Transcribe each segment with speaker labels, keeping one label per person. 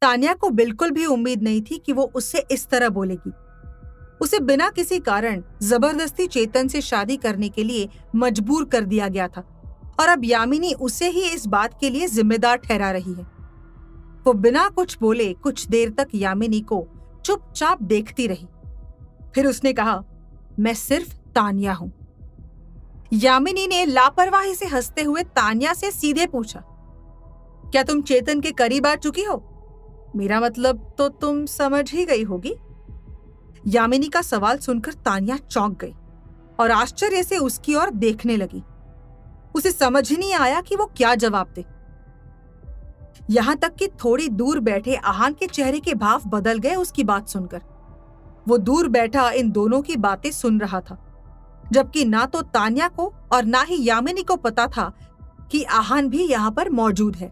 Speaker 1: तान्या को बिल्कुल भी उम्मीद नहीं थी कि वो उससे इस तरह बोलेगी। उसे बिना किसी कारण जबरदस्ती चेतन से शादी करने के लिए मजबूर कर दिया गया था और अब यामिनी उसे ही इस बात के लिए जिम्मेदार ठहरा रही है। वो बिना कुछ बोले कुछ देर तक यामिनी को चुपचाप देखती रही। फिर उसने कहा, मैं सिर्फ तान्या हूं। यामिनी ने लापरवाही से हंसते हुए तान्या से सीधे पूछा, क्या तुम चेतन के करीब आ चुकी हो? मेरा मतलब तो तुम समझ ही गई होगी। यामिनी का सवाल सुनकर तान्या चौंक गई और आश्चर्य से उसकी ओर देखने लगी। उसे समझ ही नहीं आया कि वो क्या जवाब दे। यहां तक कि थोड़ी दूर बैठे आहान के चेहरे के भाव बदल गए उसकी बात सुनकर। वो दूर बैठा इन दोनों की बातें सुन रहा था, जबकि ना तो तान्या को और ना ही यामिनी को पता था कि आहान भी यहाँ पर मौजूद है।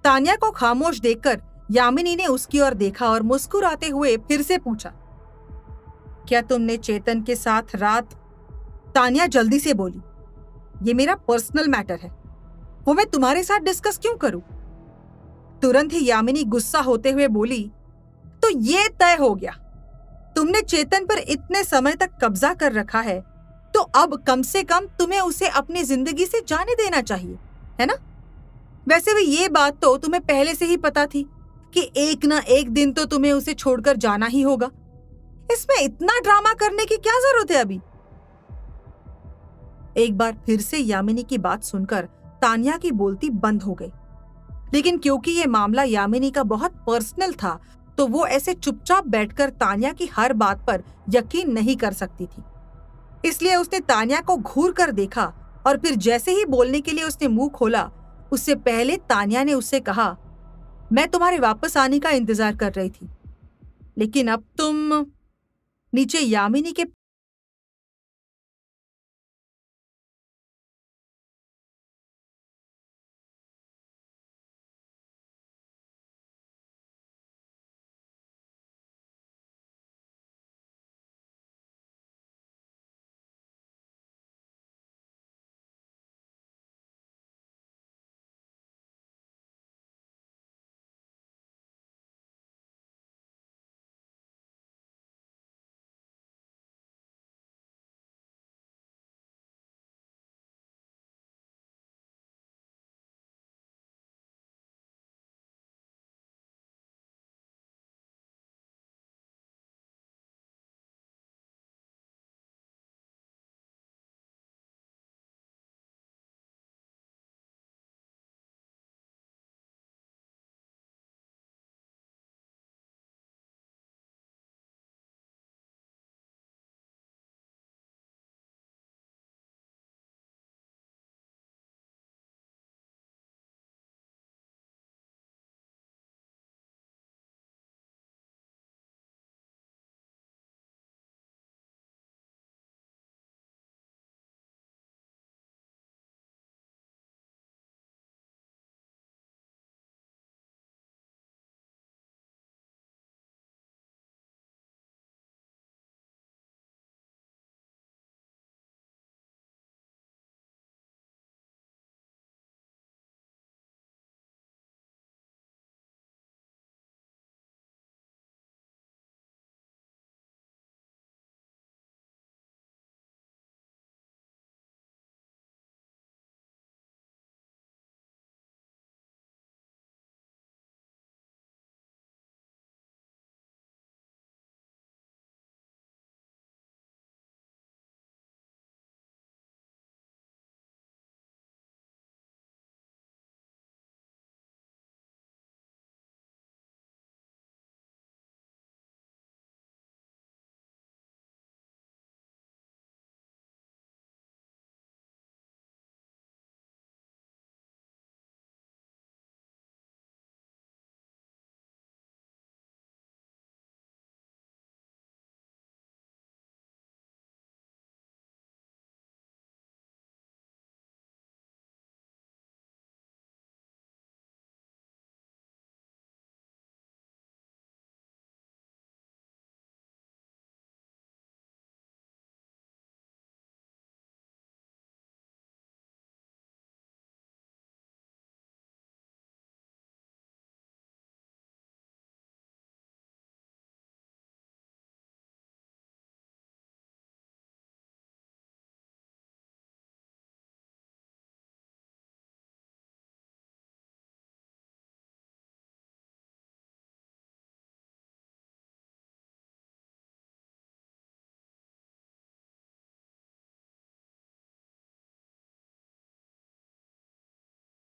Speaker 1: तान्या को खामोश देखकर यामिनी ने उसकी ओर देखा और मुस्कुराते हुए फिर से पूछा, क्या तुमने चेतन के साथ रात? तान्या जल्दी से बोली, ये मेरा पर्सनल मैटर है, वो मैं तुम्हारे साथ डिस्कस क्यों करूं? तुरंत ही यामिनी गुस्सा होते हुए बोली, तो ये तय हो गया, तुमने चेतन पर इतने समय तक कब्जा कर रखा है, तो अब कम से कम तुम्हें उसे अपनी जिंदगी से जाने देना चाहिए, है ना? वैसे भी ये बात तो तुम्हें पहले से ही पता थी कि एक ना एक दिन तो तुम्हें उसे छोड़कर जाना ही होगा। इसमें इतना ड्रामा करने की क्या जरूरत है अभी? एक बार फिर से यामिनी की बात सुनकर तान्या की बोलती बंद हो गई, लेकिन क्योंकि ये मामला यामिनी का बहुत पर्सनल था, तो वो ऐसे चुपचाप बैठकर तान्या की हर बात पर यकीन नहीं कर सकती थी। इसलिए उसने तान्या को घूर कर देखा और फिर जैसे ही बोलने के लिए उसने मुंह खोला, उससे पहले तान्या ने उससे कहा, मैं तुम्हारे वापस आने का इंतजार कर रही थी, लेकिन अब तुम। नीचे यामिनी के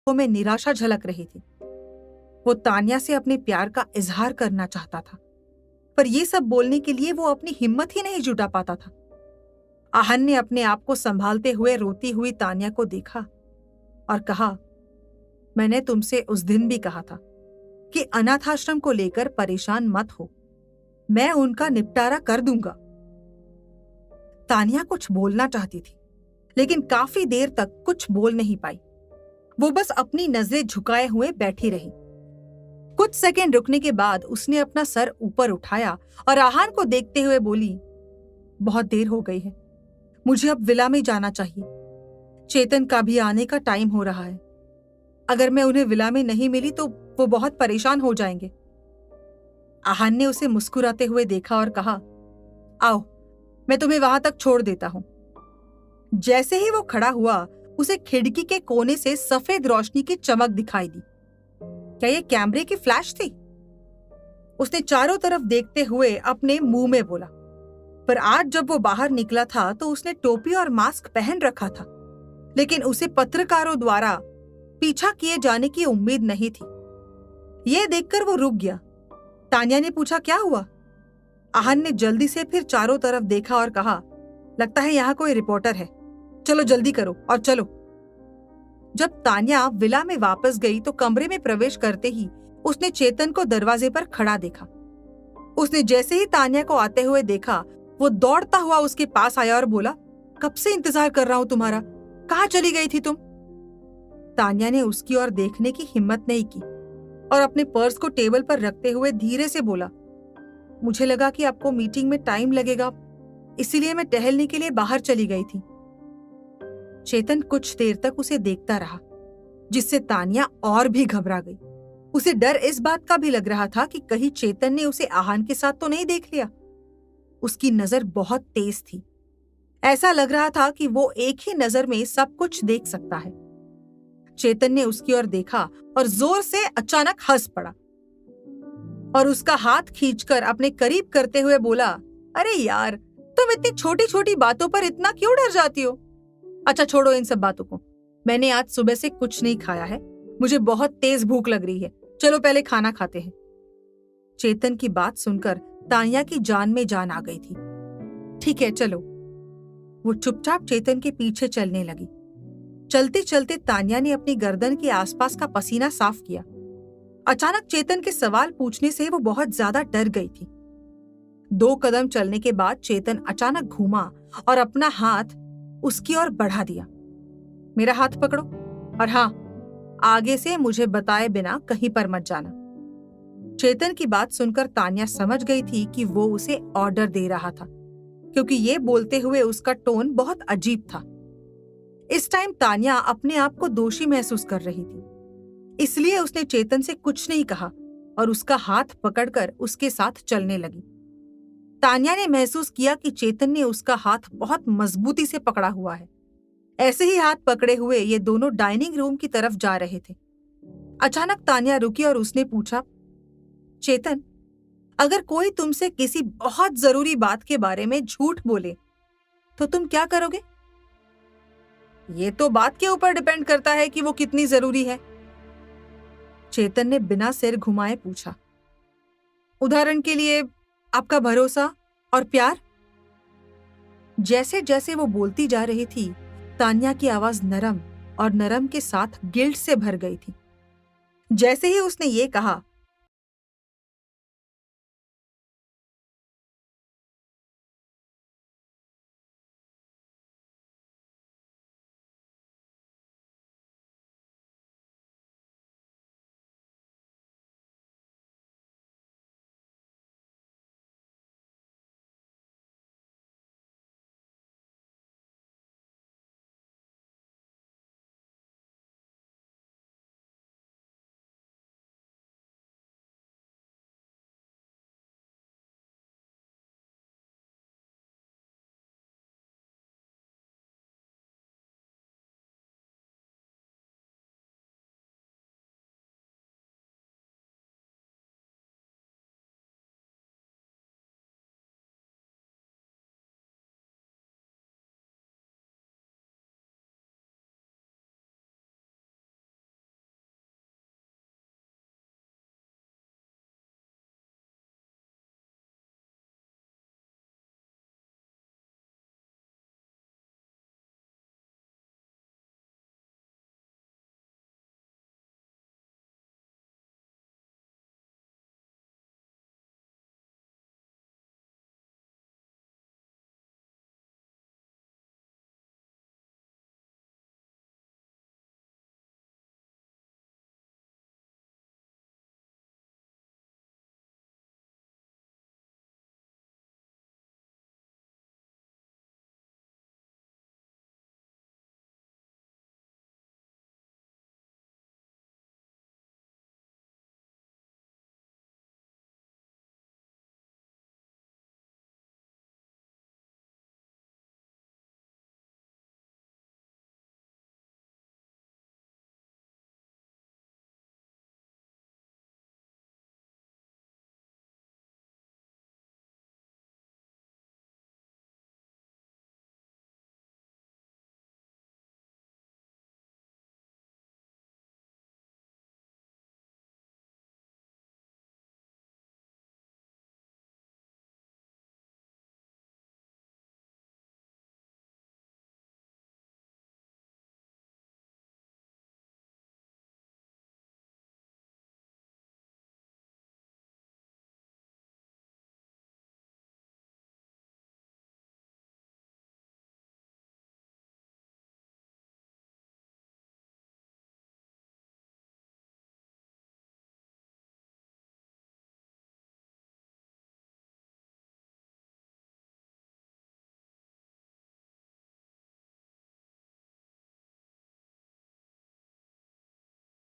Speaker 1: आंखों में निराशा झलक रही थी। वो तान्या से अपने प्यार का इजहार करना चाहता था, पर ये सब बोलने के लिए वो अपनी हिम्मत ही नहीं जुटा पाता था। आहन ने अपने आप को संभालते हुए रोती हुई तान्या को देखा और कहा, मैंने तुमसे उस दिन भी कहा था कि अनाथाश्रम को लेकर परेशान मत हो, मैं उनका निपटारा कर दूंगा। तान्या कुछ बोलना चाहती थी, लेकिन काफी देर तक कुछ बोल नहीं पाई। वो बस अपनी नजरें झुकाए हुए बैठी रही। कुछ सेकंड रुकने के बाद उसने अपना सर ऊपर उठाया और आहान को देखते हुए बोली, बहुत देर हो गई है, मुझे अब विला में जाना चाहिए। चेतन का भी आने का टाइम हो रहा है। अगर मैं उन्हें विला में नहीं मिली तो वो बहुत परेशान हो जाएंगे। आहान ने उसे मुस्कुराते हुए देखा और कहा, आओ, मैं तुम्हें वहां तक छोड़ देता हूं। जैसे ही वो खड़ा हुआ, उसे खिड़की के कोने से सफेद रोशनी की चमक दिखाई दी। क्या ये कैमरे की फ्लैश थी? उसने चारों तरफ देखते हुए अपने मुंह में बोला, पर आज जब वो बाहर निकला था तो उसने टोपी और मास्क पहन रखा था, लेकिन उसे पत्रकारों द्वारा पीछा किए जाने की उम्मीद नहीं थी। यह देखकर वो रुक गया। तान्या ने पूछा, क्या हुआ? आहन ने जल्दी से फिर चारों तरफ देखा और कहा, लगता है यहाँ कोई रिपोर्टर है, चलो जल्दी करो और चलो। जब तान्या विला में वापस गई तो कमरे में प्रवेश करते ही उसने चेतन को दरवाजे पर खड़ा देखा। उसने जैसे ही तान्या को आते हुए देखा, वो दौड़ता हुआ उसके पास आया और बोला, कब से इंतजार कर रहा हूं तुम्हारा, कहाँ चली गई थी तुम? तान्या ने उसकी ओर देखने की हिम्मत नहीं की और अपने पर्स को टेबल पर रखते हुए धीरे से बोला, मुझे लगा कि आपको मीटिंग में टाइम लगेगा, इसीलिए मैं टहलने के लिए बाहर चली गई थी। चेतन कुछ देर तक उसे देखता रहा, जिससे तान्या और भी घबरा गई। उसे डर इस बात का भी लग रहा था कि कहीं चेतन ने उसे आहान के साथ तो नहीं देख लिया। उसकी नजर बहुत तेज थी। ऐसा लग रहा था कि वो एक ही नजर में सब कुछ देख सकता है। चेतन ने उसकी ओर देखा और जोर से अचानक हंस पड़ा और उसका हाथ खींचकर अपने करीब करते हुए बोला, अरे यार, तुम इतनी छोटी छोटी बातों पर इतना क्यों डर जाती हो? अच्छा छोड़ो इन सब बातों को, मैंने आज सुबह से कुछ नहीं खाया है, मुझे बहुत तेज भूख लग रही है, चलो पहले खाना खाते हैं। चेतन की बात सुनकर तान्या की जान में जान आ गई थी। ठीक है चलो। वो चुपचाप चेतन के पीछे चलने लगी। चलते चलते तान्या ने अपनी गर्दन के आसपास का पसीना साफ किया। अचानक चेतन के सवाल पूछने से वो बहुत ज्यादा डर गई थी। 2 कदम चलने के बाद चेतन अचानक घूमा और अपना हाथ उसकी ओर बढ़ा दिया। मेरा हाथ पकड़ो और हाँ, आगे से मुझे बताए बिना कहीं पर मत जाना। चेतन की बात सुनकर तान्या समझ गई थी कि वो उसे ऑर्डर दे रहा था, क्योंकि ये बोलते हुए उसका टोन बहुत अजीब था। इस टाइम तान्या अपने आप को दोषी महसूस कर रही थी, इसलिए उसने चेतन से कुछ नहीं कहा और उसका हाथ पकड़कर उसके साथ चलने लगी। तान्या ने महसूस किया कि चेतन ने उसका हाथ बहुत मजबूती से पकड़ा हुआ है। ऐसे ही हाथ पकड़े हुए ये दोनों डाइनिंग रूम की तरफ जा रहे थे। अचानक तान्या रुकी और उसने पूछा, चेतन, अगर कोई तुमसे किसी बहुत जरूरी बात के बारे में झूठ बोले तो तुम क्या करोगे? ये तो बात के ऊपर डिपेंड करता है कि वो कितनी जरूरी है। चेतन ने बिना सिर घुमाए पूछा, उदाहरण के लिए आपका भरोसा और प्यार। जैसे जैसे वो बोलती जा रही थी, तान्या की आवाज नरम और नरम के साथ गिल्ट से भर गई थी। जैसे ही उसने ये कहा,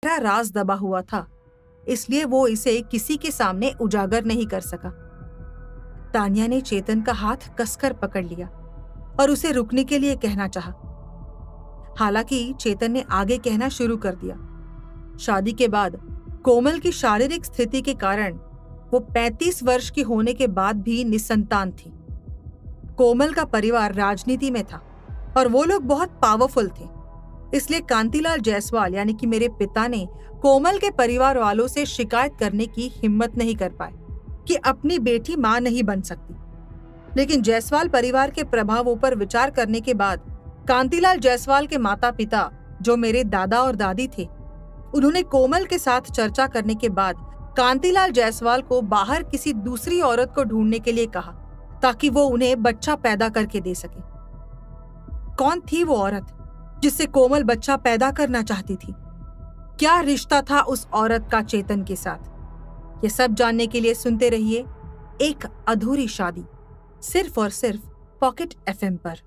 Speaker 1: गहरा राज दबा हुआ था, इसलिए वो इसे किसी के सामने उजागर नहीं कर सका। तान्या ने चेतन का हाथ कसकर पकड़ लिया और उसे रुकने के लिए कहना चाहा। हालांकि चेतन ने आगे कहना शुरू कर दिया। शादी के बाद कोमल की शारीरिक स्थिति के कारण वो 35 वर्ष की होने के बाद भी निसंतान थी। कोमल का परिवार राजनीति में था और वो लोग बहुत पावरफुल थे, इसलिए कांतिलाल जायसवाल यानी कि मेरे पिता ने कोमल के परिवार वालों से शिकायत करने की हिम्मत नहीं कर पाए कि अपनी बेटी मां नहीं बन सकती। लेकिन जायसवाल परिवार के प्रभावों पर विचार करने के बाद कांतिलाल जायसवाल के माता पिता, जो मेरे दादा और दादी थे, उन्होंने कोमल के साथ चर्चा करने के बाद कांतिलाल जायसवाल को बाहर किसी दूसरी औरत को ढूंढने के लिए कहा ताकि वो उन्हें बच्चा पैदा करके दे सके। कौन थी वो औरत जिससे कोमल बच्चा पैदा करना चाहती थी? क्या रिश्ता था उस औरत का चेतन के साथ? ये सब जानने के लिए सुनते रहिए एक अधूरी शादी, सिर्फ और सिर्फ पॉकेट FM पर।